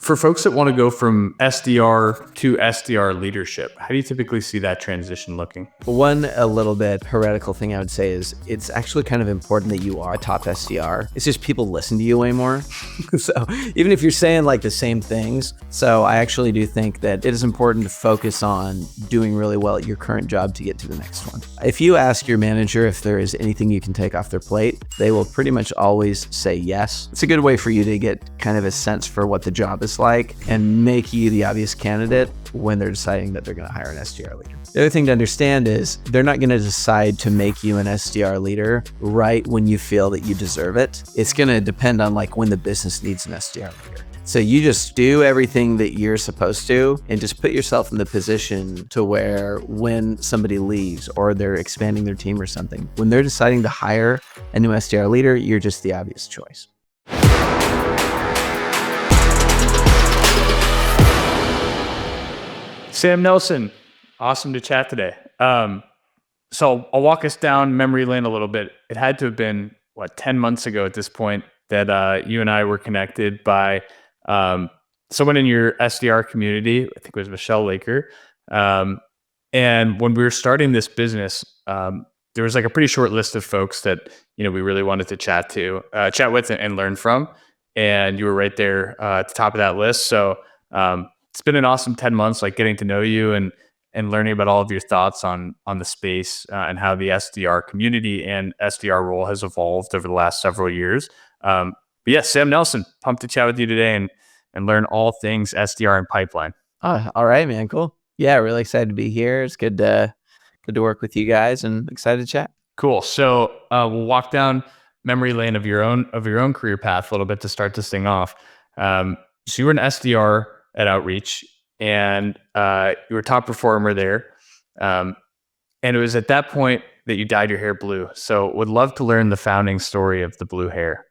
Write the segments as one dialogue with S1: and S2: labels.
S1: For folks that want to go from SDR to SDR leadership, how do you typically see that transition looking?
S2: One a little bit heretical thing I would say is it's actually kind of important that you are a top SDR. It's just people listen to you way more. So even if you're saying like the same things. So I actually do think that it is important to focus on doing really well at your current job to get to the next one. If you ask your manager if there is anything you can take off their plate, they will pretty much always say yes. It's a good way for you to get kind of a sense for what the job is like and make you the obvious candidate when they're deciding that they're going to hire an SDR leader. The other thing to understand is they're not going to decide to make you an SDR leader right when you feel that you deserve it. It's going to depend on like when the business needs an SDR leader. So you just do everything that you're supposed to and just put yourself in the position to where when somebody leaves or they're expanding their team or something, when they're deciding to hire a new SDR leader, you're just the obvious choice.
S1: Sam Nelson, awesome to chat today. So I'll walk us down memory lane a little bit. It had to have been, 10 months ago at this point that you and I were connected by someone in your SDR community. I think it was Michelle Laker. And when we were starting this business, there was like a pretty short list of folks that, we really wanted to chat with and learn from. And you were right there at the top of that list. So it's been an awesome 10 months, like getting to know you and learning about all of your thoughts on the space and how the SDR community and SDR role has evolved over the last several years. But yeah, Sam Nelson, pumped to chat with you today and learn all things SDR and pipeline.
S2: Oh, all right, man. Cool. Yeah, really excited to be here. It's good to work with you guys and excited to chat.
S1: Cool. So we'll walk down memory lane of your own career path a little bit to start this thing off. So you were an SDR at Outreach, and you were a top performer there. And it was at that point that you dyed your hair blue. So would love to learn the founding story of the blue hair.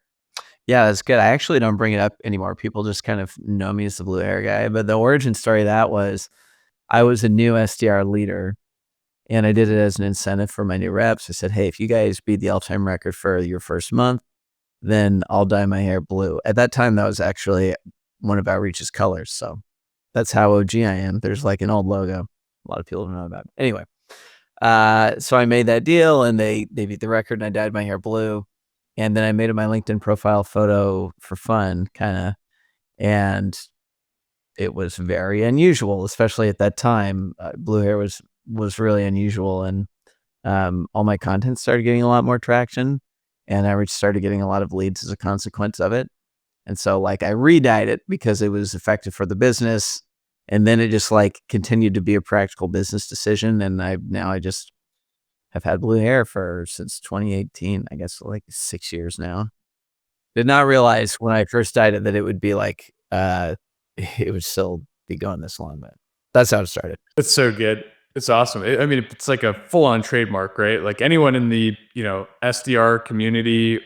S2: Yeah, that's good. I actually don't bring it up anymore. People just kind of know me as the blue hair guy. But the origin story of that was I was a new SDR leader, and I did it as an incentive for my new reps. I said, hey, if you guys beat the all-time record for your first month, then I'll dye my hair blue. At that time, that was actually one of Outreach's colors. So that's how OG I am. There's like an old logo. A lot of people don't know about it. Anyway, so I made that deal and they beat the record and I dyed my hair blue. And then I made it my LinkedIn profile photo for fun, kind of. And it was very unusual, especially at that time. Blue hair was really unusual. And all my content started getting a lot more traction. And Outreach started getting a lot of leads as a consequence of it. And so like I re-dyed it because it was effective for the business. And then it just like continued to be a practical business decision. And I just have had blue hair since 2018, I guess like 6 years now. Did not realize when I first dyed it that it would be like, it would still be going this long, but that's how it started.
S1: It's so good. It's awesome. It's like a full on trademark, right? Like anyone in the, SDR community,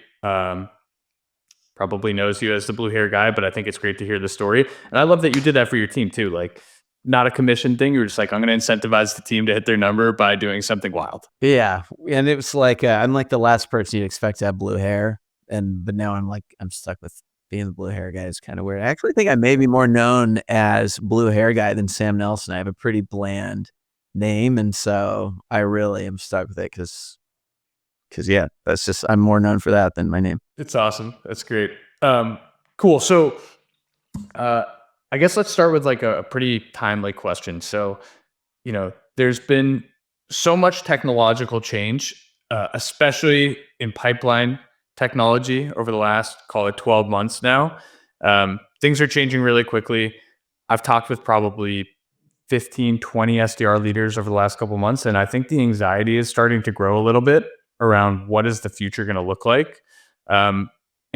S1: probably knows you as the blue hair guy, but I think it's great to hear the story. And I love that you did that for your team too. Like not a commission thing. You were just like, I'm going to incentivize the team to hit their number by doing something wild.
S2: Yeah. And it was like, I'm like the last person you'd expect to have blue hair. But now I'm stuck with being the blue hair guy. It's kind of weird. I actually think I may be more known as blue hair guy than Sam Nelson. I have a pretty bland name. And so I really am stuck with it because yeah, that's just, I'm more known for that than my name.
S1: It's awesome. That's great. Cool. So, I guess let's start with like a pretty timely question. So, there's been so much technological change, especially in pipeline technology over the last, call it 12 months now. Things are changing really quickly. I've talked with probably 15, 20 SDR leaders over the last couple of months. And I think the anxiety is starting to grow a little bit around what is the future going to look like. And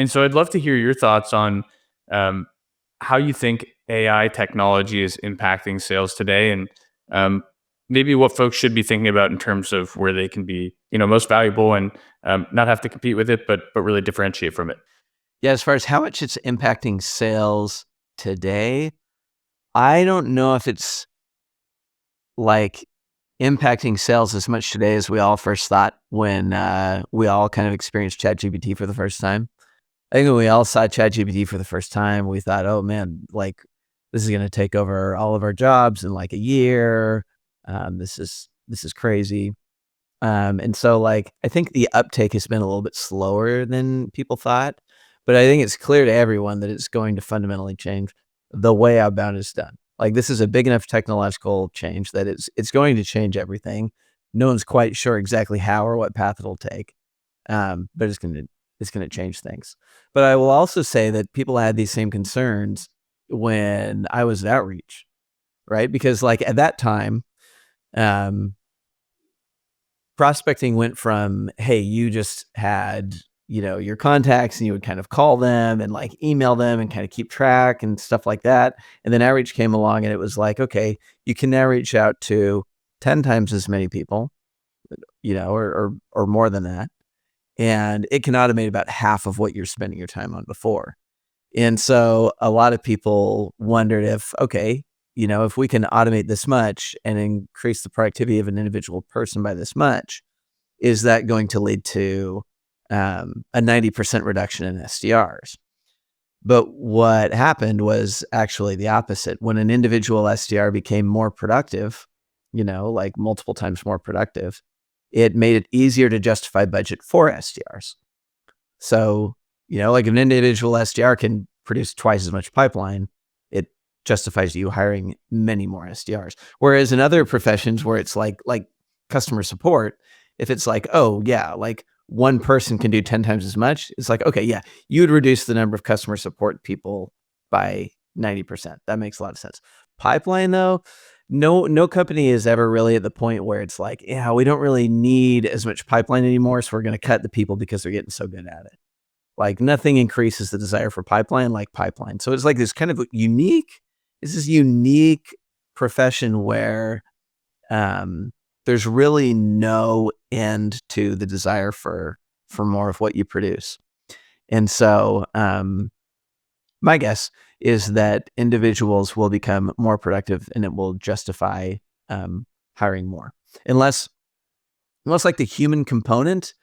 S1: so I'd love to hear your thoughts on how you think AI technology is impacting sales today and maybe what folks should be thinking about in terms of where they can be, most valuable and not have to compete with it, but really differentiate from it.
S2: Yeah, as far as how much it's impacting sales today, I don't know if it's like impacting sales as much today as we all first thought when we all kind of experienced ChatGPT for the first time. I think when we all saw ChatGPT for the first time, we thought, oh man, like this is going to take over all of our jobs in like a year. This is crazy. And so like, I think the uptake has been a little bit slower than people thought, but I think it's clear to everyone that it's going to fundamentally change the way outbound is done. Like this is a big enough technological change that it's going to change everything. No one's quite sure exactly how or what path it'll take. But it's going to change things. But I will also say that people had these same concerns when I was at Outreach, right? Because like at that time, prospecting went from, hey, you just had, your contacts and you would kind of call them and like email them and kind of keep track and stuff like that. And then Outreach came along and it was like, okay, you can now reach out to 10 times as many people, or more than that. And it can automate about half of what you're spending your time on before. And so a lot of people wondered if, okay, if we can automate this much and increase the productivity of an individual person by this much, is that going to lead to a 90% reduction in SDRs? But what happened was actually the opposite. When an individual SDR became more productive, like multiple times more productive, it made it easier to justify budget for SDRs. So, like an individual SDR can produce twice as much pipeline, it justifies you hiring many more SDRs. Whereas in other professions where it's like customer support, if it's like, oh yeah, like one person can do 10 times as much, it's like, okay, yeah, you would reduce the number of customer support people by 90%. That makes a lot of sense. Pipeline though, no company is ever really at the point where it's like, yeah, we don't really need as much pipeline anymore, so we're going to cut the people because they're getting so good at it. Like nothing increases the desire for pipeline like pipeline. So it's like this kind of unique profession where there's really no end to the desire for more of what you produce. And so my guess is that individuals will become more productive and it will justify hiring more. Unless like the human component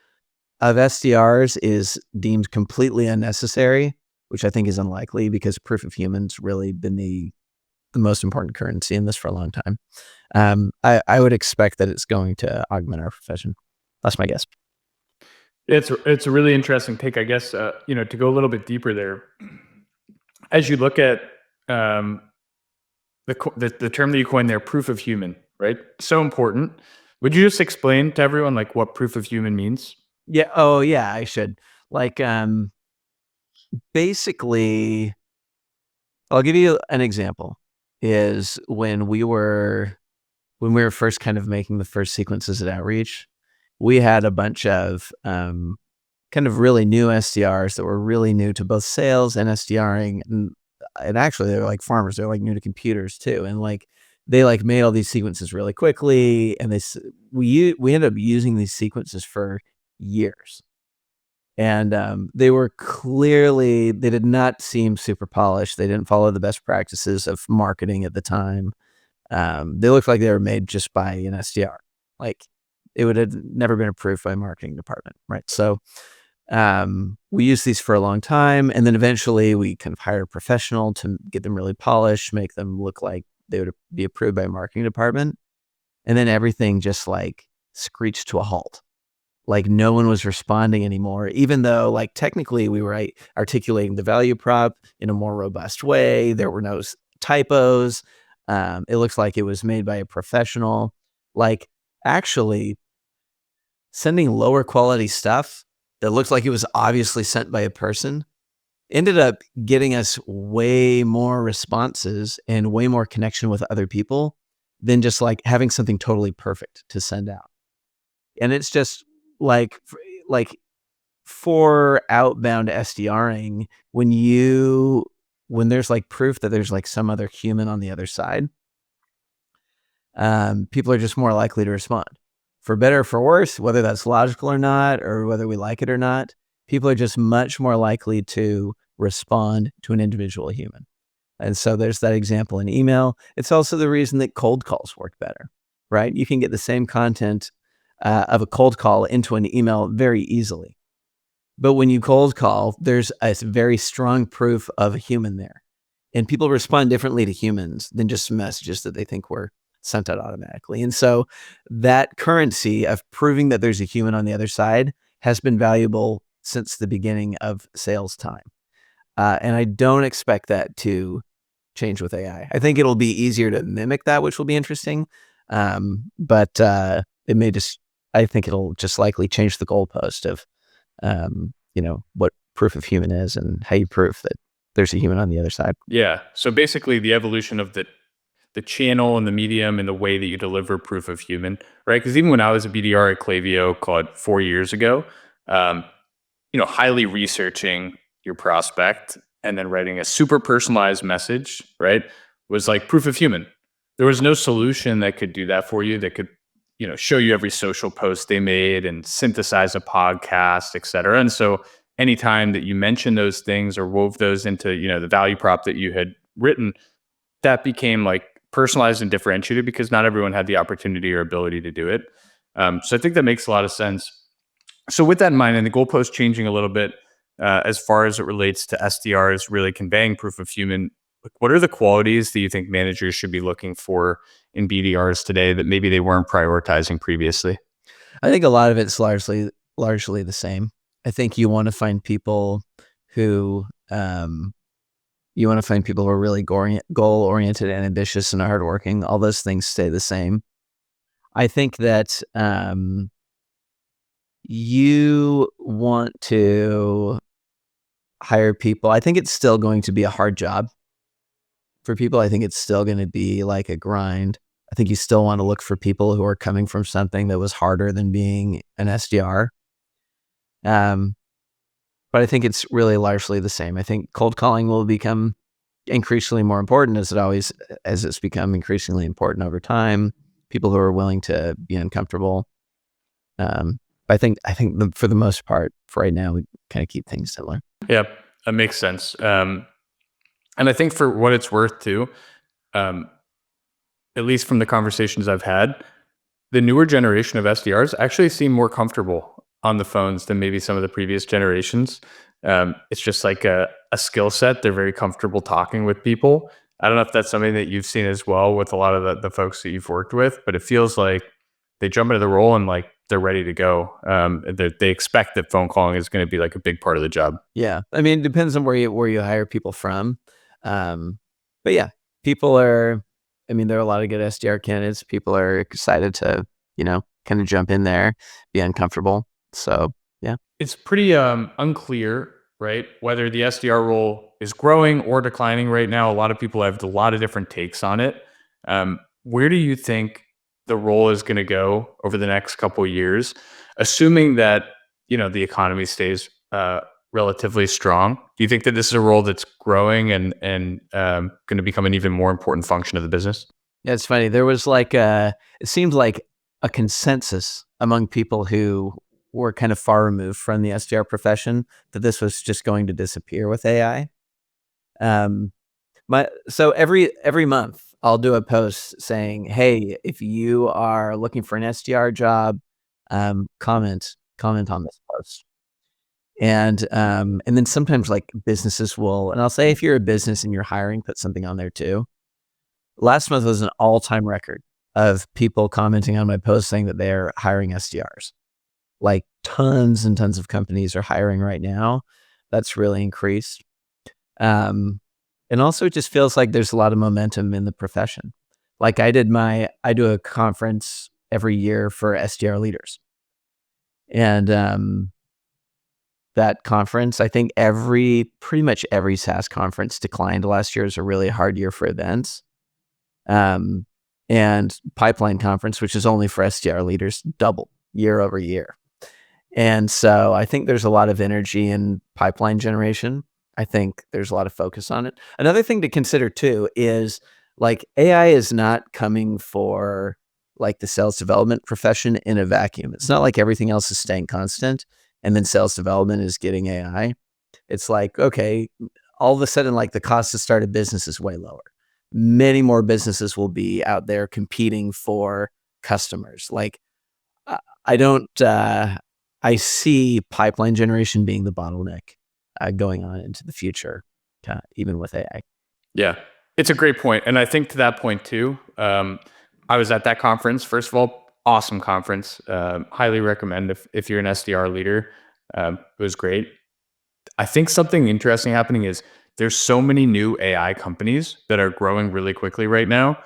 S2: of SDRs is deemed completely unnecessary, which I think is unlikely because proof of human's really been the most important currency in this for a long time. I would expect that it's going to augment our profession. That's my guess.
S1: It's a really interesting take, I guess. To go a little bit deeper there, as you look at the term that you coined there, proof of human, right? So important. Would you just explain to everyone like what proof of human means?
S2: Yeah. Oh, yeah. I should. Like, basically, I'll give you an example. Is when we were first kind of making the first sequences at Outreach, we had a bunch of kind of really new SDRs that were really new to both sales and SDRing, and actually they're like farmers. They're like new to computers too, and like they like made all these sequences really quickly, and we ended up using these sequences for years. And they did not seem super polished. They didn't follow the best practices of marketing at the time. They looked like they were made just by an SDR. Like it would have never been approved by a marketing department, right? So we used these for a long time, and then eventually we kind of hired a professional to get them really polished, make them look like they would be approved by a marketing department. And then everything just like screeched to a halt. Like no one was responding anymore, even though like technically we were articulating the value prop in a more robust way. There were no typos. It looks like it was made by a professional. Like actually sending lower quality stuff that looks like it was obviously sent by a person ended up getting us way more responses and way more connection with other people than just like having something totally perfect to send out. And it's just like for outbound SDRing, when there's like proof that there's like some other human on the other side, people are just more likely to respond. For better or for worse, whether that's logical or not, or whether we like it or not, people are just much more likely to respond to an individual human. And so there's that example in email. It's also the reason that cold calls work better, right? You can get the same content of a cold call into an email very easily. But when you cold call, there's a very strong proof of a human there. and people respond differently to humans than just messages that they think were sent out automatically. And so that currency of proving that there's a human on the other side has been valuable since the beginning of sales time. And I don't expect that to change with AI. I think it'll be easier to mimic that, which will be interesting. But it may just, I think it'll just likely change the goalpost of, what proof of human is and how you prove that there's a human on the other side.
S1: Yeah. So basically, the evolution of the channel and the medium and the way that you deliver proof of human, right? Because even when I was a BDR at Klaviyo, called 4 years ago, um, highly researching your prospect and then writing a super personalized message, right, was like proof of human. There was no solution that could do that for you, that could, show you every social post they made and synthesize a podcast, et cetera. And so anytime that you mentioned those things or wove those into, the value prop that you had written, that became like personalized and differentiated because not everyone had the opportunity or ability to do it. So I think that makes a lot of sense. So with that in mind, and the goalpost changing a little bit as far as it relates to SDRs really conveying proof of human, what are the qualities that you think managers should be looking for in BDRs today that maybe they weren't prioritizing previously?
S2: I think a lot of it's largely the same. I think you want to find people who are really goal oriented and ambitious and hardworking. All those things stay the same. I think that you want to hire people. I think it's still going to be a hard job for people. I think it's still going to be like a grind. I think you still want to look for people who are coming from something that was harder than being an SDR. But I think it's really largely the same. I think cold calling will become increasingly more important as it's become increasingly important over time. People who are willing to be uncomfortable. I think for the most part, for right now, we kind of keep things similar.
S1: Yeah, that makes sense. And I think for what it's worth too, at least from the conversations I've had, the newer generation of SDRs actually seem more comfortable on the phones than maybe some of the previous generations. It's just like a skill set. They're very comfortable talking with people. I don't know if that's something that you've seen as well with a lot of the folks that you've worked with, but it feels like they jump into the role and like they're ready to go. They expect that phone calling is going to be like a big part of the job.
S2: Yeah, I mean, it depends on where you hire people from, but yeah, people are. I mean, there are a lot of good SDR candidates. People are excited to kind of jump in there, be uncomfortable. So yeah,
S1: It's pretty unclear, right, whether the SDR role is growing or declining right now. A lot of people have a lot of different takes on it. Where do you think the role is going to go over the next couple of years, assuming that the economy stays relatively strong? Do you think that this is a role that's growing and going to become an even more important function of the business?
S2: yeah. It's funny. There was it seemed like a consensus among people who were kind of far removed from the SDR profession that this was just going to disappear with AI. So every month I'll do a post saying, "Hey, if you are looking for an SDR job, comment on this post." And then sometimes like businesses will, and I'll say, if you're a business and you're hiring, put something on there too. Last month was an all-time record of people commenting on my post saying that they're hiring SDRs. Like tons and tons of companies are hiring right now. That's really increased. And also it just feels like there's a lot of momentum in the profession. Like I do a conference every year for SDR leaders. And that conference, I think pretty much every SaaS conference declined last year. It was a really hard year for events. And Pipeline Conference, which is only for SDR leaders, doubled year over year. And so I think there's a lot of energy in pipeline generation. I think there's a lot of focus on it. Another thing to consider too is like AI is not coming for like the sales development profession in a vacuum. It's not like everything else is staying constant and then sales development is getting AI. It's like, okay, all of a sudden, like the cost to start a business is way lower. Many more businesses will be out there competing for customers. Like I see pipeline generation being the bottleneck going on into the future, even with AI.
S1: Yeah, it's a great point, and I think to that point too. I was at that conference. First of all, awesome conference. Highly recommend if you're an SDR leader. It was great. I think something interesting happening is there's so many new AI companies that are growing really quickly right now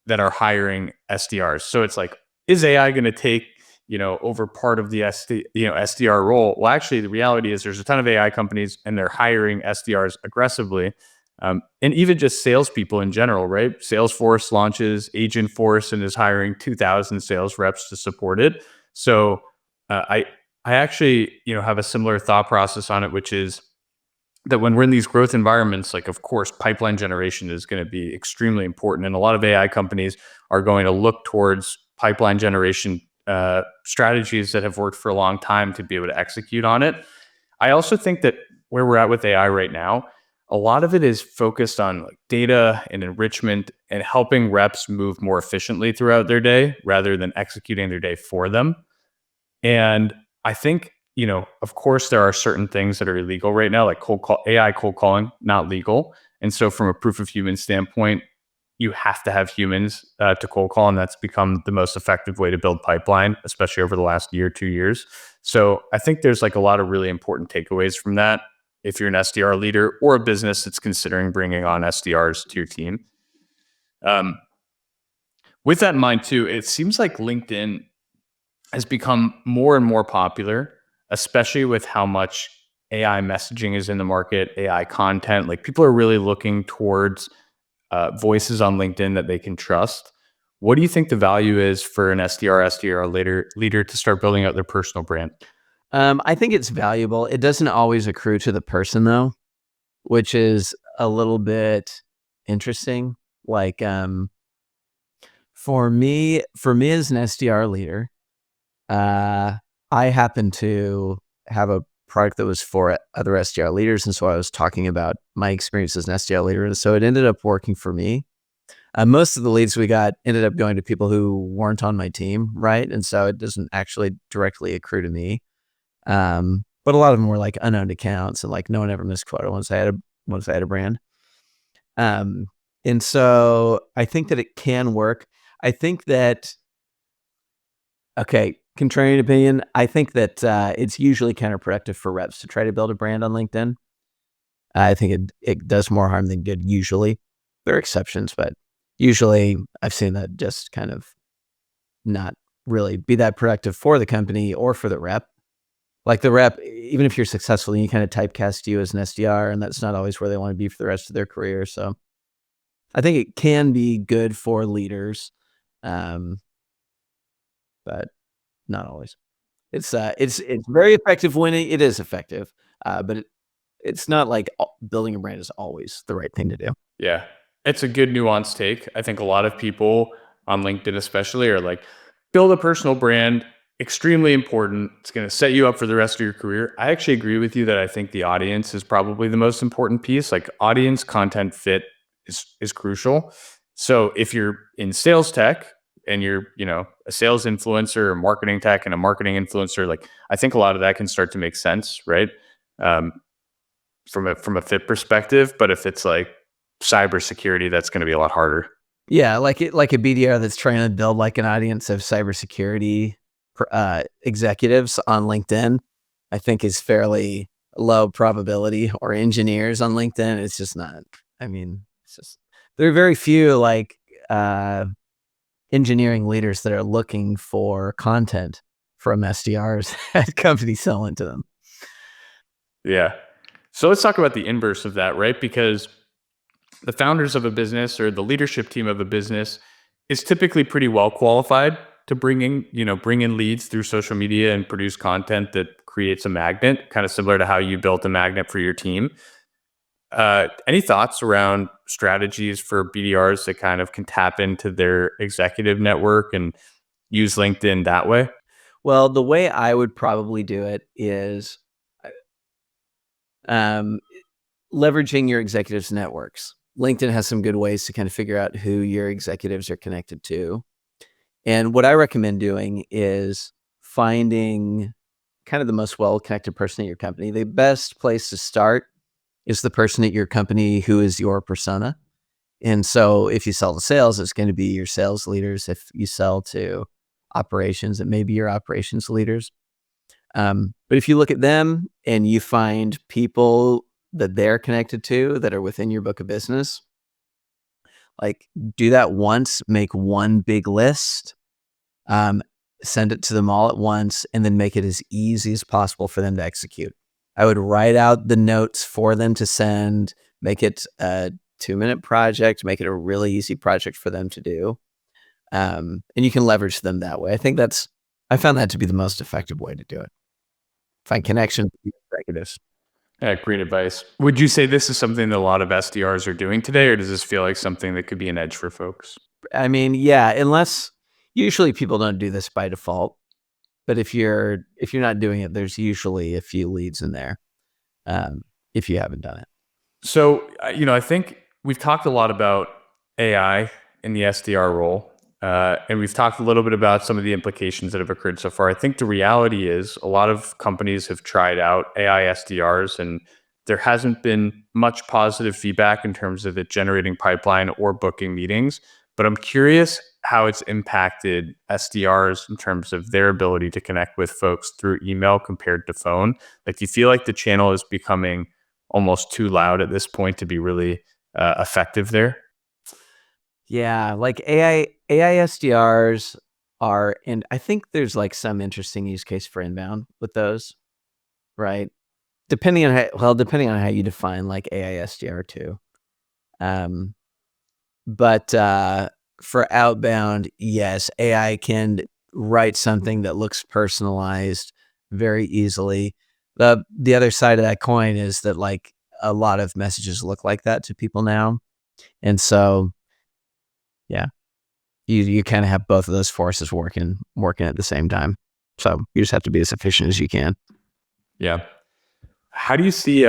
S1: that are hiring SDRs. So it's like, is AI going to take, over part of the SDR role? Well, actually, the reality is there's a ton of AI companies and they're hiring SDRs aggressively. And even just salespeople in general, right? Salesforce launches Agentforce and is hiring 2,000 sales reps to support it. So I actually, have a similar thought process on it, which is that when we're in these growth environments, like of course, pipeline generation is going to be extremely important, and a lot of AI companies are going to look towards pipeline generation strategies that have worked for a long time to be able to execute on it. I also think that where we're at with AI right now, a lot of it is focused on like data and enrichment and helping reps move more efficiently throughout their day rather than executing their day for them. And I think, of course, there are certain things that are illegal right now, like AI cold calling, not legal. And so, from a proof of human standpoint, you have to have humans to cold call, and that's become the most effective way to build pipeline, especially over the last year, 2 years. So, I think there's like a lot of really important takeaways from that. If you're an SDR leader or a business that's considering bringing on SDRs to your team, um, with that in mind too, it seems like LinkedIn has become more and more popular, especially with how much AI messaging is in the market, AI content. Like people are really looking towards voices on LinkedIn that they can trust. What do you think the value is for an SDR leader to start building out their personal brand?
S2: I think it's valuable. It doesn't always accrue to the person though, which is a little bit interesting. Like for me as an SDR leader, I happen to have a product that was for other SDR leaders, and so I was talking about my experience as an SDR leader, and so it ended up working for me. Most of the leads we got ended up going to people who weren't on my team, right? And so it doesn't actually directly accrue to me. But a lot of them were like unowned accounts, and like no one ever missed quota once I had a brand. Um, and so I think that it can work. I think that okay, contrarian opinion. I think that it's usually counterproductive for reps to try to build a brand on LinkedIn. I think it does more harm than good. Usually, there are exceptions, but usually I've seen that just kind of not really be that productive for the company or for the rep. Like the rep, even if you're successful, you kind of typecast you as an SDR, and that's not always where they want to be for the rest of their career. So I think it can be good for leaders, um, but not always. It's very effective when it is effective, but it's not like building a brand is always the right thing to do.
S1: Yeah, it's a good nuanced take. I think a lot of people on LinkedIn, especially, are like, build a personal brand, extremely important. It's going to set you up for the rest of your career. I actually agree with you that I think the audience is probably the most important piece. Like, audience content fit is crucial. So, if you're in sales tech and you're, a sales influencer or marketing tech and a marketing influencer, like, I think a lot of that can start to make sense, right? Um, from a fit perspective. But if it's like cybersecurity, that's going to be a lot harder.
S2: Yeah, like a BDR that's trying to build like an audience of cybersecurity executives on LinkedIn, I think is fairly low probability. Or engineers on LinkedIn, it's just not. I mean, it's just there are very few like engineering leaders that are looking for content from SDRs at companies selling to them.
S1: Yeah. So let's talk about the inverse of that, right? Because the founders of a business or the leadership team of a business is typically pretty well qualified to bring in leads through social media and produce content that creates a magnet, kind of similar to how you built a magnet for your team. Any thoughts around strategies for BDRs that kind of can tap into their executive network and use LinkedIn that way?
S2: Well, the way I would probably do it is um, leveraging your executives' networks. LinkedIn has some good ways to kind of figure out who your executives are connected to. And what I recommend doing is finding kind of the most well-connected person at your company. The best place to start is the person at your company who is your persona. And so if you sell to sales, it's going to be your sales leaders. If you sell to operations, it may be your operations leaders. But if you look at them and you find people that they're connected to that are within your book of business, like do that once, make one big list, send it to them all at once, and then make it as easy as possible for them to execute. I would write out the notes for them to send, make it a 2-minute project, make it a really easy project for them to do. And you can leverage them that way. I found that to be the most effective way to do it. Find connections with executives.
S1: Yeah, great advice. Would you say this is something that a lot of SDRs are doing today, or does this feel like something that could be an edge for folks?
S2: I mean, yeah, unless usually people don't do this by default, but if you're not doing it, there's usually a few leads in there. If you haven't done it.
S1: So, I think we've talked a lot about AI in the SDR role, and we've talked a little bit about some of the implications that have occurred so far. I think the reality is a lot of companies have tried out AI SDRs, and there hasn't been much positive feedback in terms of it generating pipeline or booking meetings. But I'm curious how it's impacted SDRs in terms of their ability to connect with folks through email compared to phone. Like, do you feel like the channel is becoming almost too loud at this point to be really effective there?
S2: Yeah, like AI SDRs are, and I think there's like some interesting use case for inbound with those, right? Depending on how you define like AI SDR too. Um, but for outbound, yes, AI can write something that looks personalized very easily. The other side of that coin is that like a lot of messages look like that to people now, and so yeah, you kind of have both of those forces working at the same time. So you just have to be as efficient as you can.
S1: Yeah. How do you see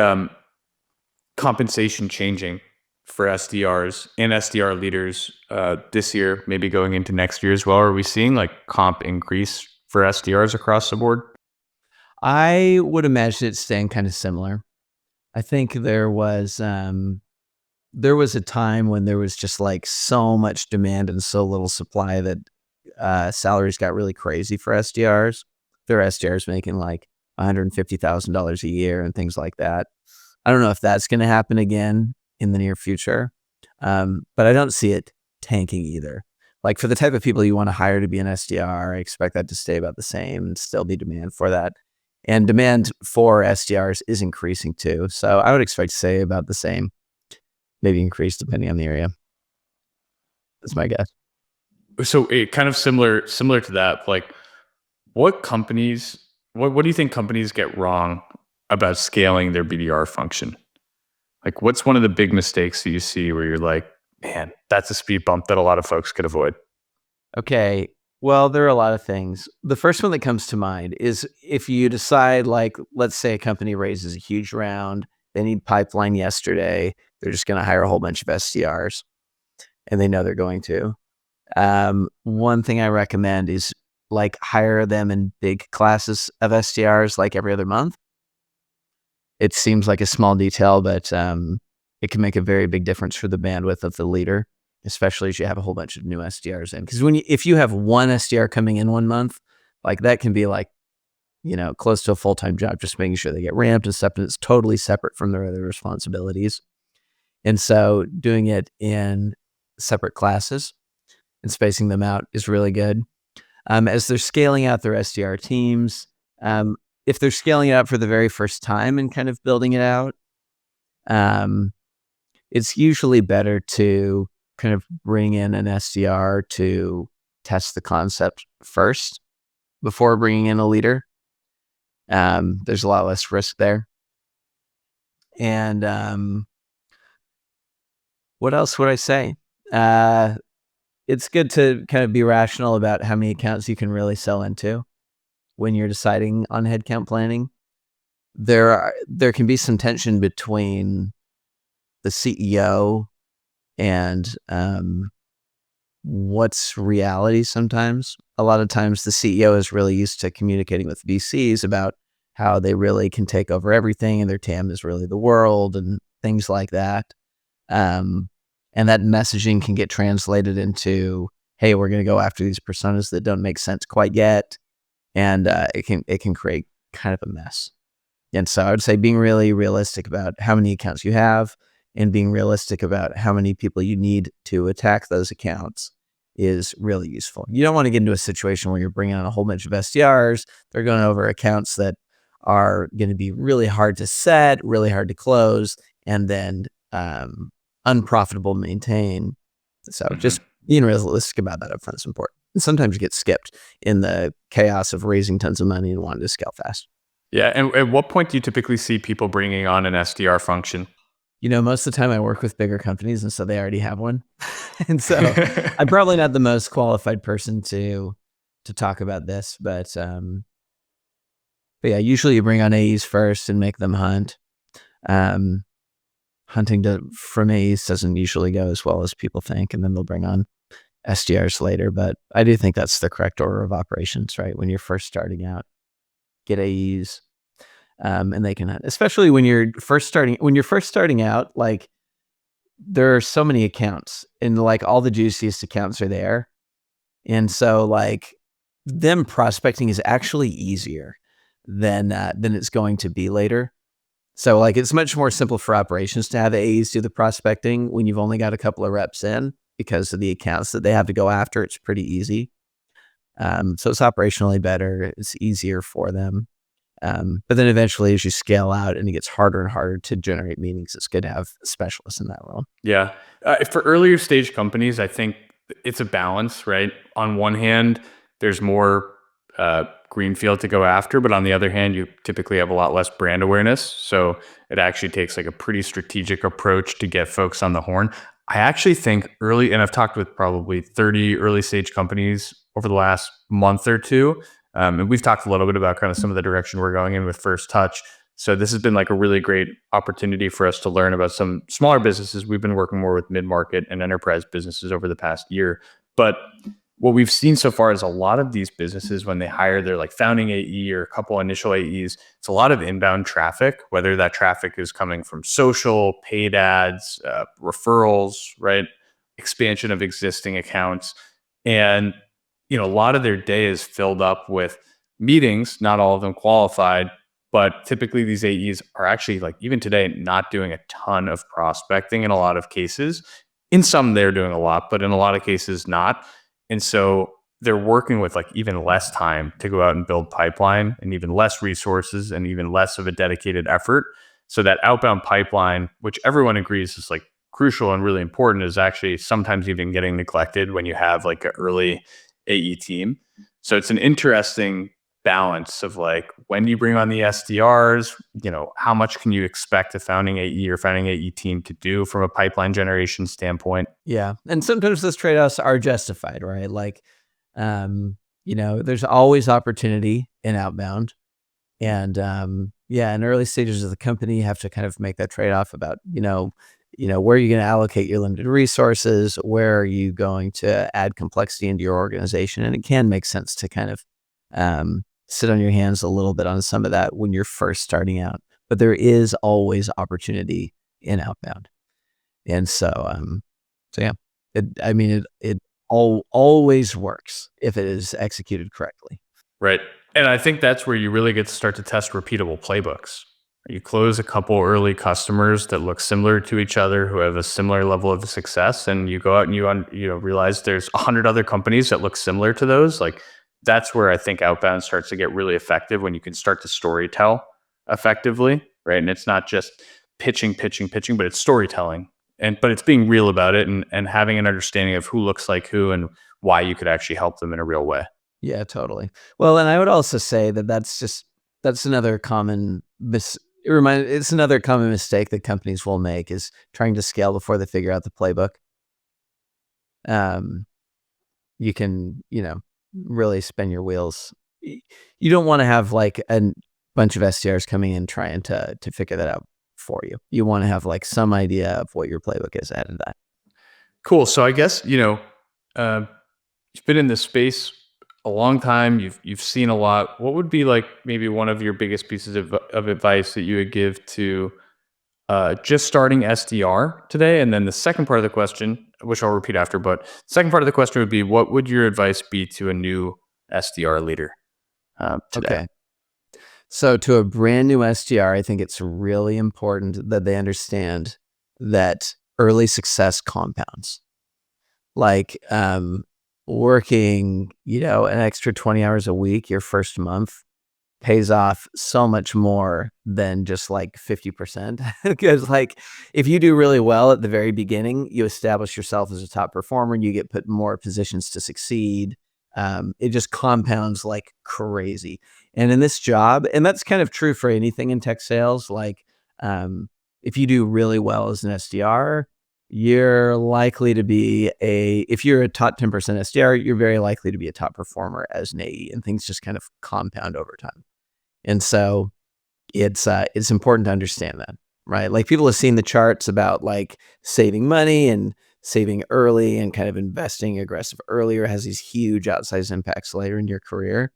S1: compensation changing for SDRs and SDR leaders this year, maybe going into next year as well? Are we seeing like comp increase for SDRs across the board?
S2: I would imagine it's staying kind of similar. I think there was a time when there was just like so much demand and so little supply that salaries got really crazy for SDRs. There are SDRs making like $150,000 a year and things like that. I don't know if that's going to happen again in the near future, but I don't see it tanking either. Like for the type of people you want to hire to be an SDR, I expect that to stay about the same and still be demand for that. And demand for SDRs is increasing too. So I would expect to stay about the same, maybe increase depending on the area. That's my guess.
S1: So it kind of similar to that. Like, what do you think companies get wrong about scaling their BDR function? Like, what's one of the big mistakes that you see where you're like, man, that's a speed bump that a lot of folks could avoid?
S2: Okay. Well, there are a lot of things. The first one that comes to mind is if you decide, like, let's say a company raises a huge round, they need pipeline yesterday, they're just going to hire a whole bunch of SDRs and they know they're going to. One thing I recommend is like hire them in big classes of SDRs like every other month. It seems like a small detail, but it can make a very big difference for the bandwidth of the leader, especially as you have a whole bunch of new SDRs in. Because if you have one SDR coming in 1 month, like that can be like, close to a full-time job, just making sure they get ramped and stuff, and it's totally separate from their other responsibilities. And so doing it in separate classes and spacing them out is really good. As they're scaling out their SDR teams, if they're scaling it out for the very first time and kind of building it out, it's usually better to kind of bring in an SDR to test the concept first before bringing in a leader. There's a lot less risk there. And what else would I say? It's good to kind of be rational about how many accounts you can really sell into when you're deciding on headcount planning. There can be some tension between the CEO and what's reality sometimes. A lot of times the CEO is really used to communicating with VCs about how they really can take over everything and their TAM is really the world and things like that. And And that messaging can get translated into, hey, we're going to go after these personas that don't make sense quite yet. And it can create kind of a mess. And so I would say being really realistic about how many accounts you have and being realistic about how many people you need to attack those accounts is really useful. You don't want to get into a situation where you're bringing on a whole bunch of SDRs. They're going over accounts that are going to be really hard to set, really hard to close, and then unprofitable to maintain. So just being realistic about that upfront is important. And sometimes you get skipped in the chaos of raising tons of money and wanting to scale fast.
S1: Yeah. And at what point do you typically see people bringing on an SDR function?
S2: Most of the time I work with bigger companies, and so they already have one. And so I'm probably not the most qualified person to talk about this, but yeah, usually you bring on AEs first and make them hunt. Hunting from AEs doesn't usually go as well as people think, and then they'll bring on SDRs later. But I do think that's the correct order of operations, right? When you're first starting out, get AEs, and they can hunt. Especially when you're first starting out, like there are so many accounts, and like all the juiciest accounts are there, and so like them prospecting is actually easier than it's going to be later. So like it's much more simple for operations to have AEs do the prospecting when you've only got a couple of reps in, because of the accounts that they have to go after. It's pretty easy. So it's operationally better. It's easier for them. But then eventually, as you scale out and it gets harder and harder to generate meetings, it's good to have specialists in that role.
S1: Yeah. For earlier stage companies, I think it's a balance, right? On one hand, there's more greenfield to go after, but on the other hand, you typically have a lot less brand awareness. So it actually takes like a pretty strategic approach to get folks on the horn. I actually think and I've talked with probably 30 early stage companies over the last month or two. And we've talked a little bit about kind of some of the direction we're going in with First Touch. So this has been like a really great opportunity for us to learn about some smaller businesses. We've been working more with mid-market and enterprise businesses over the past year. But what we've seen so far is a lot of these businesses, when they hire their like founding AE or a couple initial AEs, it's a lot of inbound traffic, whether that traffic is coming from social, paid ads, referrals, right? Expansion of existing accounts. And, a lot of their day is filled up with meetings, not all of them qualified, but typically these AEs are actually like even today, not doing a ton of prospecting in a lot of cases. In some, they're doing a lot, but in a lot of cases, not. And so they're working with like even less time to go out and build pipeline and even less resources and even less of a dedicated effort. So that outbound pipeline, which everyone agrees is like crucial and really important, is actually sometimes even getting neglected when you have like an early AE team. So it's an interesting balance of like, when do you bring on the SDRs? How much can you expect a founding AE or founding AE team to do from a pipeline generation standpoint?
S2: Yeah. And sometimes those trade-offs are justified, right? Like, there's always opportunity in outbound. And in early stages of the company, you have to kind of make that trade-off about, where are you going to allocate your limited resources? Where are you going to add complexity into your organization? And it can make sense to kind of sit on your hands a little bit on some of that when you're first starting out. But there is always opportunity in outbound. And so yeah, it always works if it is executed correctly.
S1: Right. And I think that's where you really get to start to test repeatable playbooks. You close a couple early customers that look similar to each other, who have a similar level of success, and you go out and you realize there's 100 other companies that look similar to those. Like that's where I think outbound starts to get really effective, when you can start to storytell effectively, right? And it's not just pitching, but it's storytelling, but it's being real about it and having an understanding of who looks like who and why you could actually help them in a real way.
S2: Yeah, totally. Well, and I would also say that that's another common it's another common mistake that companies will make, is trying to scale before they figure out the playbook. You can, really spin your wheels. You don't want to have like a bunch of SDRs coming in trying to figure that out for you. You want to have like some idea of what your playbook is added to that.
S1: Cool. So I guess, you've been in this space a long time. You've seen a lot. What would be like maybe one of your biggest pieces of advice that you would give to just starting SDR today. And then the second part of the question, which I'll repeat after, but second part of the question would be, what would your advice be to a new SDR leader today?
S2: Okay. So to a brand new SDR, I think it's really important that they understand that early success compounds. Like working, an extra 20 hours a week your first month pays off so much more than just like 50%. Because like if you do really well at the very beginning, you establish yourself as a top performer, you get put in more positions to succeed. It just compounds like crazy. And in this job, and that's kind of true for anything in tech sales, like if you do really well as an SDR, you're likely to be if you're a top 10% SDR, you're very likely to be a top performer as an AE, and things just kind of compound over time. And so it's important to understand that, right? Like people have seen the charts about like saving money and saving early and kind of investing aggressive earlier has these huge outsized impacts later in your career.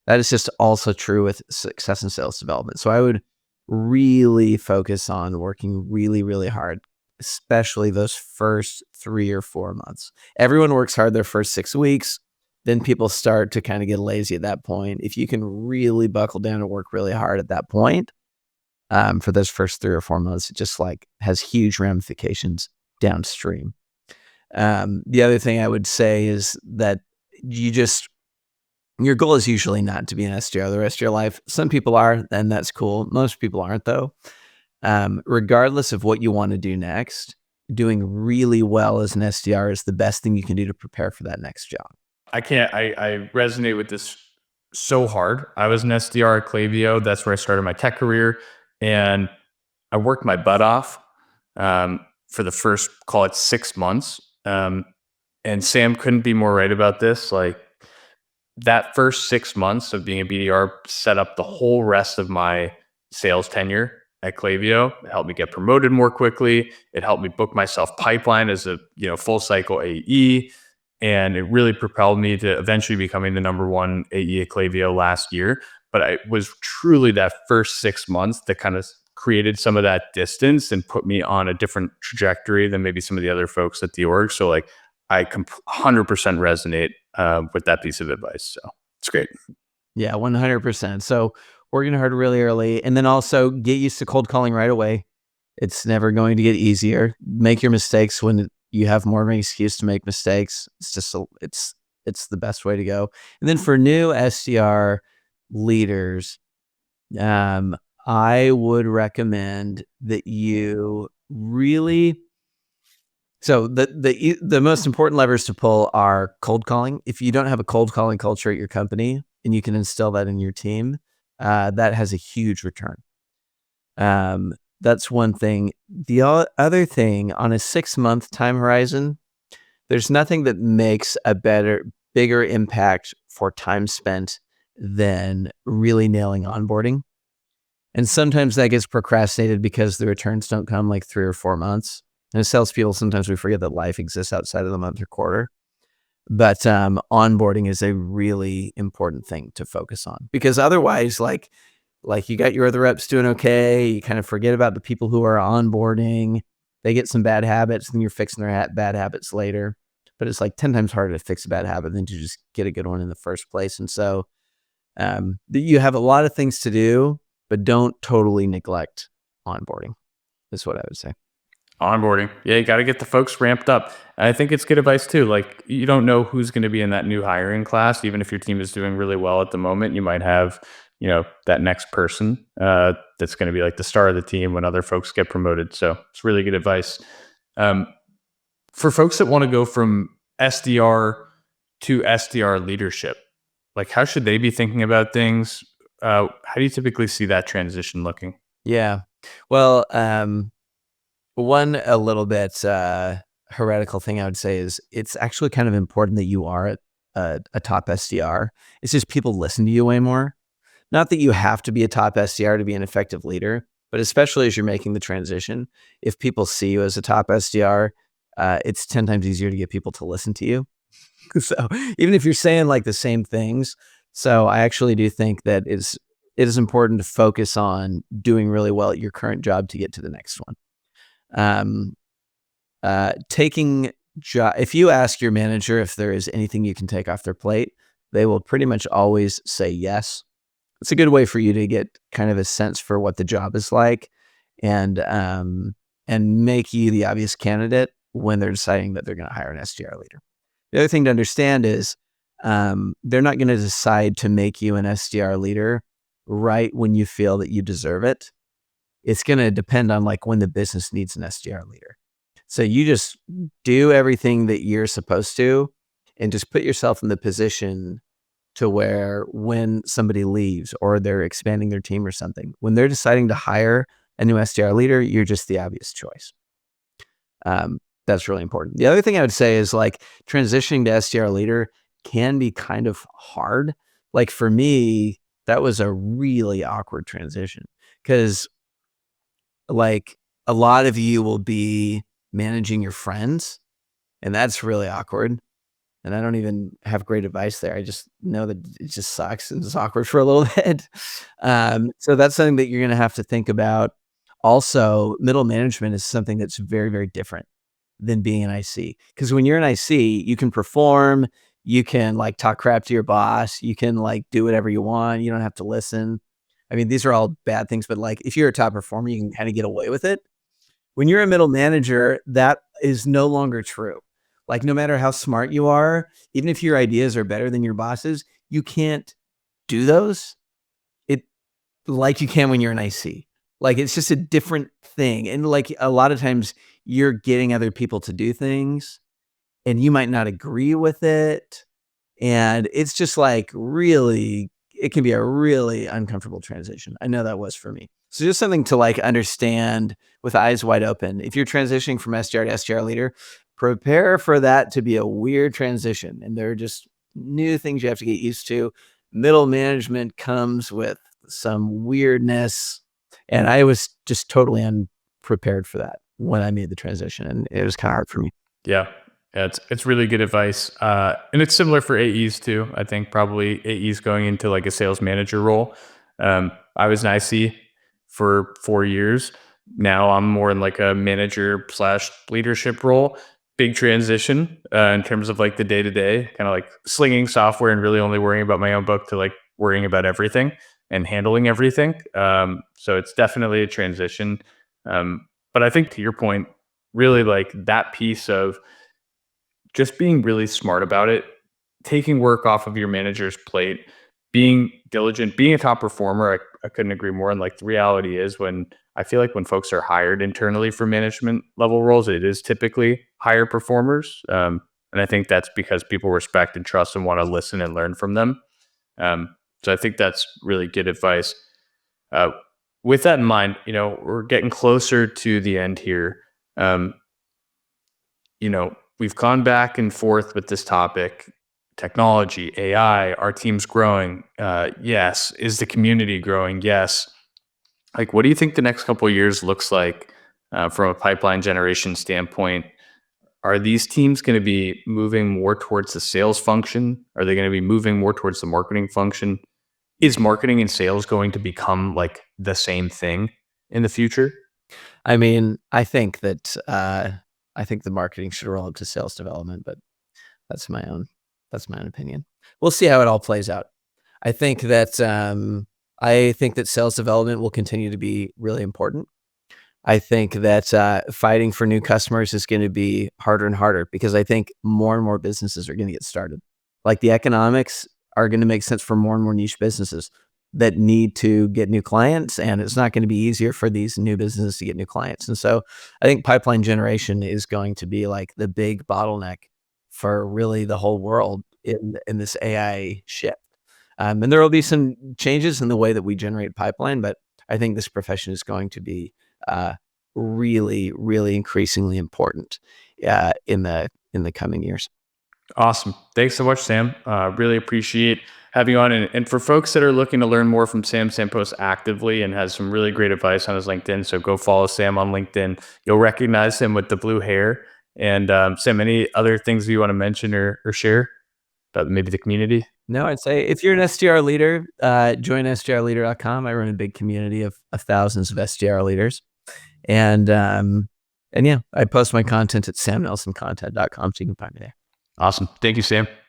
S2: That is just also true with success in sales development. So I would really focus on working really, really hard, especially those first 3 or 4 months. Everyone works hard their first 6 weeks. Then people start to kind of get lazy at that point. If you can really buckle down and work really hard at that point, for those first 3 or 4 months, it just like has huge ramifications downstream. The other thing I would say is that your goal is usually not to be an SDR the rest of your life. Some people are, and that's cool. Most people aren't though. Regardless of what you want to do next, doing really well as an SDR is the best thing you can do to prepare for that next job.
S1: I resonate with this so hard. I was an SDR at Klaviyo. That's where I started my tech career. And I worked my butt off for the first, call it 6 months. And Sam couldn't be more right about this. Like that first 6 months of being a BDR set up the whole rest of my sales tenure at Klaviyo. It helped me get promoted more quickly. It helped me book myself pipeline as a full cycle AE. And it really propelled me to eventually becoming the #1 AE at Klaviyo last year. But it was truly that first 6 months that kind of created some of that distance and put me on a different trajectory than maybe some of the other folks at the org. So like I 100% resonate with that piece of advice. So it's great.
S2: Yeah, 100%. So working hard really early, and then also get used to cold calling right away. It's never going to get easier. Make your mistakes when you have more of an excuse to make mistakes. It's just it's the best way to go. And then for new SDR leaders, I would recommend that you really. So the most important levers to pull are cold calling. If you don't have a cold calling culture at your company and you can instill that in your team, that has a huge return. That's one thing. The other thing, on a 6-month time horizon, there's nothing that makes a bigger impact for time spent than really nailing onboarding. And sometimes that gets procrastinated because the returns don't come like 3 or 4 months. And as salespeople, sometimes we forget that life exists outside of the month or quarter. But onboarding is a really important thing to focus on, because otherwise, like you got your other reps doing okay, you kind of forget about the people who are onboarding. They get some bad habits, and you're fixing their bad habits later. But it's like 10 times harder to fix a bad habit than to just get a good one in the first place. And so you have a lot of things to do, but don't totally neglect onboarding, is what I would say.
S1: Onboarding. Yeah, you got to get the folks ramped up. And I think it's good advice too. Like you don't know who's going to be in that new hiring class. Even if your team is doing really well at the moment, you might have, that next person that's going to be like the star of the team when other folks get promoted. So it's really good advice. For folks that want to go from SDR to SDR leadership, like how should they be thinking about things? How do you typically see that transition looking?
S2: Yeah. Well, one a little bit heretical thing I would say is it's actually kind of important that you are a top SDR. It's just people listen to you way more. Not that you have to be a top SDR to be an effective leader, but especially as you're making the transition, if people see you as a top SDR, it's 10 times easier to get people to listen to you. So even if you're saying like the same things, so I actually do think that it's it is important to focus on doing really well at your current job to get to the next one. If you ask your manager if there is anything you can take off their plate, they will pretty much always say yes. It's a good way for you to get kind of a sense for what the job is like, and make you the obvious candidate when they're deciding that they're going to hire an SDR leader. The other thing to understand is they're not going to decide to make you an SDR leader right when you feel that you deserve it. It's going to depend on like when the business needs an SDR leader. So you just do everything that you're supposed to and just put yourself in the position to where when somebody leaves or they're expanding their team or something, when they're deciding to hire a new SDR leader, you're just the obvious choice. That's really important. The other thing I would say is like transitioning to SDR leader can be kind of hard. Like for me, that was a really awkward transition because like a lot of you will be managing your friends, and that's really awkward. And I don't even have great advice there. I just know that it just sucks and it's awkward for a little bit. So that's something that you're going to have to think about. Also, middle management is something that's very, very different than being an IC. Because when you're an IC, you can perform, you can like talk crap to your boss, you can like do whatever you want, you don't have to listen. I mean, these are all bad things, but like if you're a top performer, you can kind of get away with it. When you're a middle manager, that is no longer true. Like no matter how smart you are, even if your ideas are better than your boss's, you can't do those like you can when you're an IC. Like it's just a different thing. And like a lot of times you're getting other people to do things and you might not agree with it. And it's just like really, it can be a really uncomfortable transition. I know that was for me. So just something to like understand with eyes wide open. If you're transitioning from SDR to SDR leader, prepare for that to be a weird transition. And there are just new things you have to get used to. Middle management comes with some weirdness. And I was just totally unprepared for that when I made the transition. And it was kind of hard for me.
S1: Yeah. Yeah, it's really good advice. And it's similar for AEs too. I think probably AEs going into like a sales manager role. I was an IC for 4 years. Now I'm more in like a manager / leadership role. Big transition in terms of like the day to day, kind of like slinging software and really only worrying about my own book to like worrying about everything and handling everything. So it's definitely a transition. But I think to your point, really like that piece of just being really smart about it, taking work off of your manager's plate, being diligent, being a top performer. I couldn't agree more. And like the reality is when I feel like when folks are hired internally for management level roles, it is typically higher performers. And I think that's because people respect and trust and want to listen and learn from them. So I think that's really good advice. With that in mind, we're getting closer to the end here. We've gone back and forth with this topic, technology, AI, our team's growing. Yes. Is the community growing? Yes. Like, what do you think the next couple of years looks like from a pipeline generation standpoint? Are these teams going to be moving more towards the sales function? Are they going to be moving more towards the marketing function? Is marketing and sales going to become like the same thing in the future?
S2: I mean, I think that I think the marketing should roll up to sales development, but that's my own opinion. We'll see how it all plays out. I think that sales development will continue to be really important. I think that fighting for new customers is going to be harder and harder because I think more and more businesses are going to get started. Like the economics are going to make sense for more and more niche businesses that need to get new clients, and it's not going to be easier for these new businesses to get new clients. And so I think pipeline generation is going to be like the big bottleneck for really the whole world in this AI shift. And there will be some changes in the way that we generate pipeline, but I think this profession is going to be really, really increasingly important in the coming years.
S1: Awesome. Thanks so much, Sam. Really appreciate having you on. And for folks that are looking to learn more from Sam, Sam posts actively and has some really great advice on his LinkedIn. So go follow Sam on LinkedIn. You'll recognize him with the blue hair. And Sam, any other things you want to mention or share about maybe the community?
S2: No, I'd say if you're an SDR leader, join SDRLeader.com. I run a big community of thousands of SDR leaders. And yeah, I post my content at samnelsoncontent.com, so you can find me there.
S1: Awesome. Thank you, Sam.